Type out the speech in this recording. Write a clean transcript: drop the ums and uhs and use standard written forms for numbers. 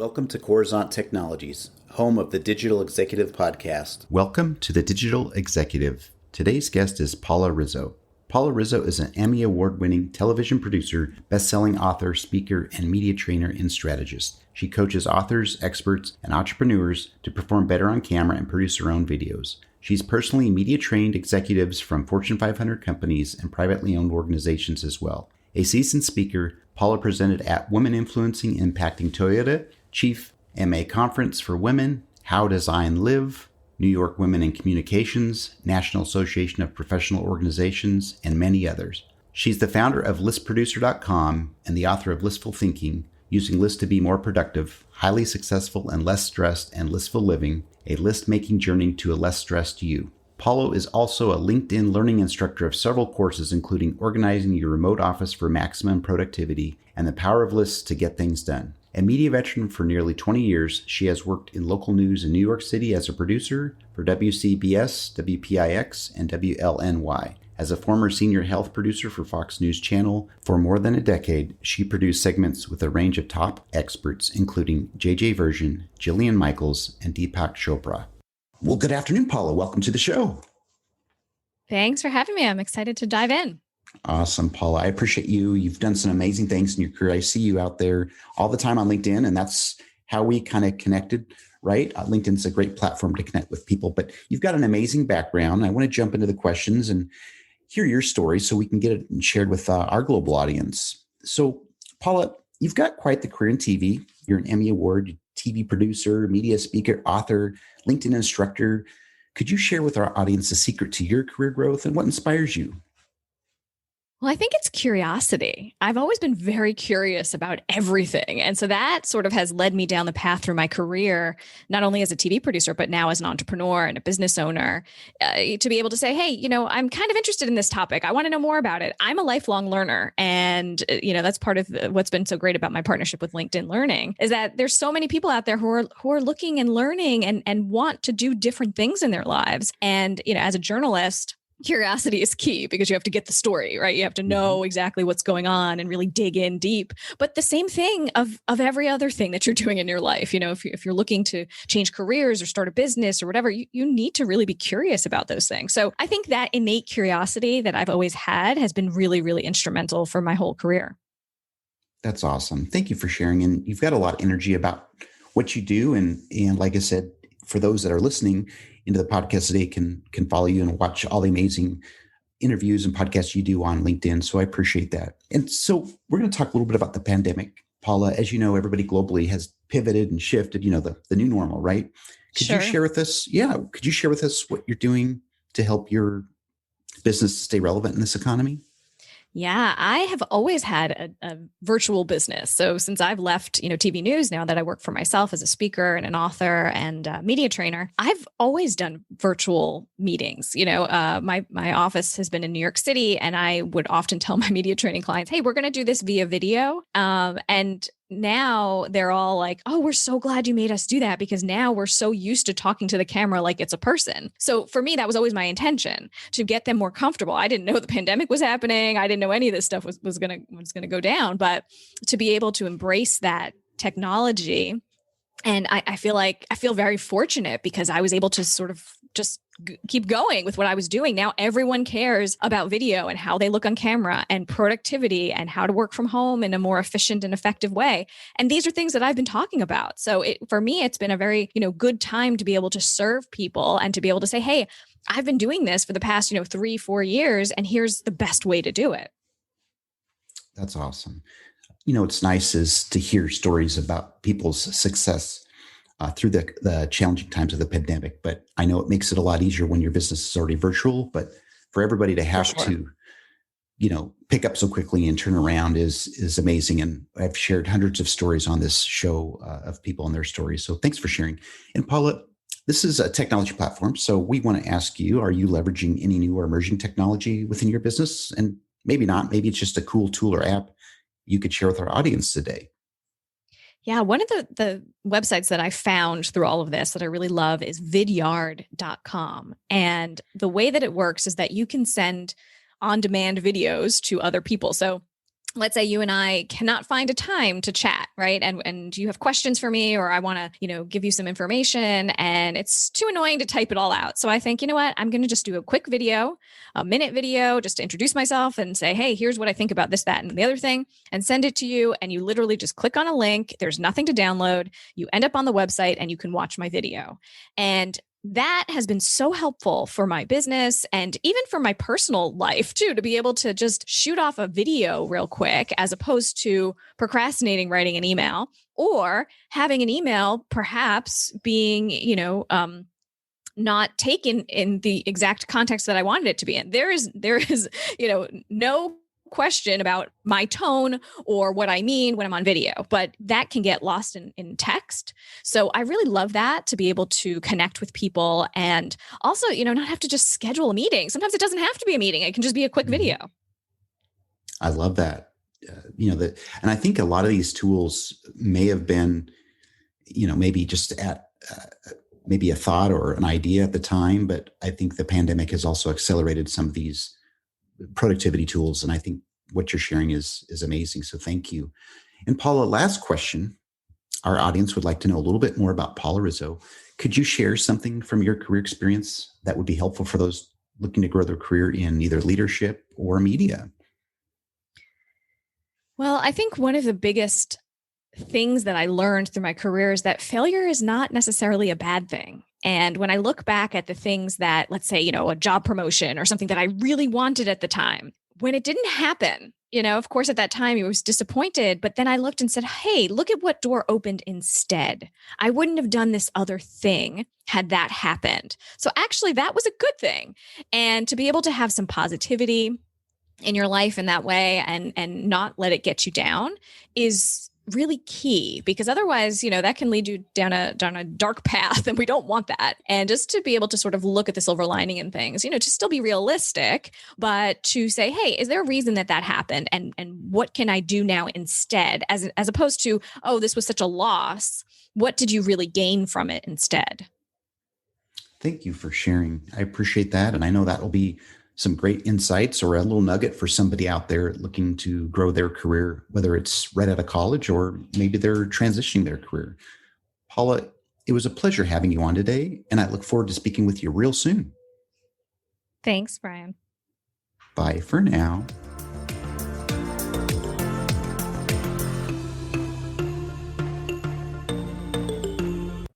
Welcome to Coruzant Technologies, home of the Digital Executive Podcast. Welcome to the Digital Executive. Today's guest is Paula Rizzo. Paula Rizzo is an Emmy Award-Winning television producer, best-selling author, speaker, and media trainer and strategist. She coaches authors, experts, and entrepreneurs to perform better on camera and produce their own videos. She's personally media-trained executives from Fortune 500 companies and privately owned organizations as well. A seasoned speaker, Paula presented at Women Influencing Impacting Toyota, Chief MA Conference for Women, How Design Live, New York Women in Communications, National Association of Professional Organizations, and many others. She's the founder of ListProducer.com and the author of Listful Thinking, Using Lists to Be More Productive, Highly Successful and Less Stressed and Listful Living, a list-making journey to a less stressed you. Paula is also a LinkedIn learning instructor of several courses, including Organizing Your Remote Office for Maximum Productivity and the Power of Lists to Get Things Done. A media veteran for nearly 20 years, she has worked in local news in New York City as a producer for WCBS, WPIX, and WLNY. As a former senior health producer for Fox News Channel for more than a decade, she produced segments with a range of top experts, including JJ Virgin, Jillian Michaels, and Deepak Chopra. Well, good afternoon, Paula. Welcome to the show. Thanks for having me. I'm excited to dive in. Awesome, Paula. I appreciate you. You've done some amazing things in your career. I see you out there all the time on LinkedIn, and that's how we kind of connected, right? LinkedIn's a great platform to connect with people, but you've got an amazing background. I want to jump into the questions and hear your story so we can get it shared with our global audience. So, Paula, you've got quite the career in TV. You're an Emmy Award TV producer, media speaker, author, LinkedIn instructor. Could you share with our audience the secret to your career growth and what inspires you? Well, I think it's curiosity. I've always been very curious about everything. And so that sort of has led me down the path through my career, not only as a TV producer, but now as an entrepreneur and a business owner, to be able to say, hey, I'm kind of interested in this topic. I want to know more about it. I'm a lifelong learner. And, that's part of what's been so great about my partnership with LinkedIn Learning is that there's so many people out there who are looking and learning and want to do different things in their lives. And, as a journalist, curiosity is key because you have to get the story, right? You have to know exactly what's going on and really dig in deep. But the same thing of every other thing that you're doing in your life. If you're looking to change careers or start a business or whatever, you need to really be curious about those things. So I think that innate curiosity that I've always had has been really, really instrumental for my whole career. That's awesome. Thank you for sharing. And you've got a lot of energy about what you do. And like I said, for those that are listening into the podcast today can follow you and watch all the amazing interviews and podcasts you do on LinkedIn. So I appreciate that. And so we're going to talk a little bit about the pandemic. Paula, as you know, everybody globally has pivoted and shifted, the new normal, right? Could you share with us? Yeah. Could you share with us what you're doing to help your business stay relevant in this economy? Yeah, I have always had a virtual business. So since I've left, TV news, now that I work for myself as a speaker and an author and a media trainer, I've always done virtual meetings. My office has been in New York City, and I would often tell my media training clients, hey, we're going to do this via video. And now they're all like, oh, we're so glad you made us do that because now we're so used to talking to the camera like it's a person. So for me, that was always my intention to get them more comfortable. I didn't know the pandemic was happening. I didn't know any of this stuff was going to go down, but to be able to embrace that technology. And I feel very fortunate because I was able to sort of just keep going with what I was doing. Now everyone cares about video and how they look on camera and productivity and how to work from home in a more efficient and effective way. And these are things that I've been talking about. So for me, it's been a very, good time to be able to serve people and to be able to say, hey, I've been doing this for the past, 3-4 years, and here's the best way to do it. That's awesome. What's nice is to hear stories about people's success through the challenging times of the pandemic. But I know it makes it a lot easier when your business is already virtual. But for everybody to have to, pick up so quickly and turn around is amazing. And I've shared hundreds of stories on this show of people and their stories. So thanks for sharing. And Paula, this is a technology platform. So we want to ask you, are you leveraging any new or emerging technology within your business? And maybe not, maybe it's just a cool tool or app you could share with our audience today. Yeah, one of the websites that I found through all of this that I really love is vidyard.com. And the way that it works is that you can send on-demand videos to other people. So let's say you and I cannot find a time to chat, right? And you have questions for me, or I want to, give you some information, and it's too annoying to type it all out. So I think, you know what, I'm going to just do a quick video, a minute video, just to introduce myself and say, hey, here's what I think about this, that, and the other thing, and send it to you. And you literally just click on a link. There's nothing to download. You end up on the website and you can watch my video. And that has been so helpful for my business and even for my personal life too, to be able to just shoot off a video real quick, as opposed to procrastinating writing an email, or having an email perhaps being, not taken in the exact context that I wanted it to be in. There is, no question about my tone or what I mean when I'm on video, but that can get lost in text. So I really love that, to be able to connect with people and also, not have to just schedule a meeting. Sometimes it doesn't have to be a meeting. It can just be a quick video. I love that. And I think a lot of these tools may have been, maybe just at maybe a thought or an idea at the time, but I think the pandemic has also accelerated some of these productivity tools. And I think what you're sharing is amazing. So thank you. And Paula, last question. Our audience would like to know a little bit more about Paula Rizzo. Could you share something from your career experience that would be helpful for those looking to grow their career in either leadership or media? Well, I think one of the biggest things that I learned through my career is that failure is not necessarily a bad thing. And when I look back at the things that, let's say, a job promotion or something that I really wanted at the time, when it didn't happen, of course, at that time, I was disappointed. But then I looked and said, hey, look at what door opened instead. I wouldn't have done this other thing had that happened. So actually, that was a good thing. And to be able to have some positivity in your life in that way and not let it get you down is really key, because otherwise, that can lead you down a dark path, and we don't want that. And just to be able to sort of look at the silver lining in things, to still be realistic, but to say, hey, is there a reason that happened, and what can I do now instead, as opposed to, oh, this was such a loss. What did you really gain from it instead? Thank you for sharing. I appreciate that, and I know that will be some great insights or a little nugget for somebody out there looking to grow their career, whether it's right out of college or maybe they're transitioning their career. Paula, it was a pleasure having you on today, and I look forward to speaking with you real soon. Thanks, Brian. Bye for now.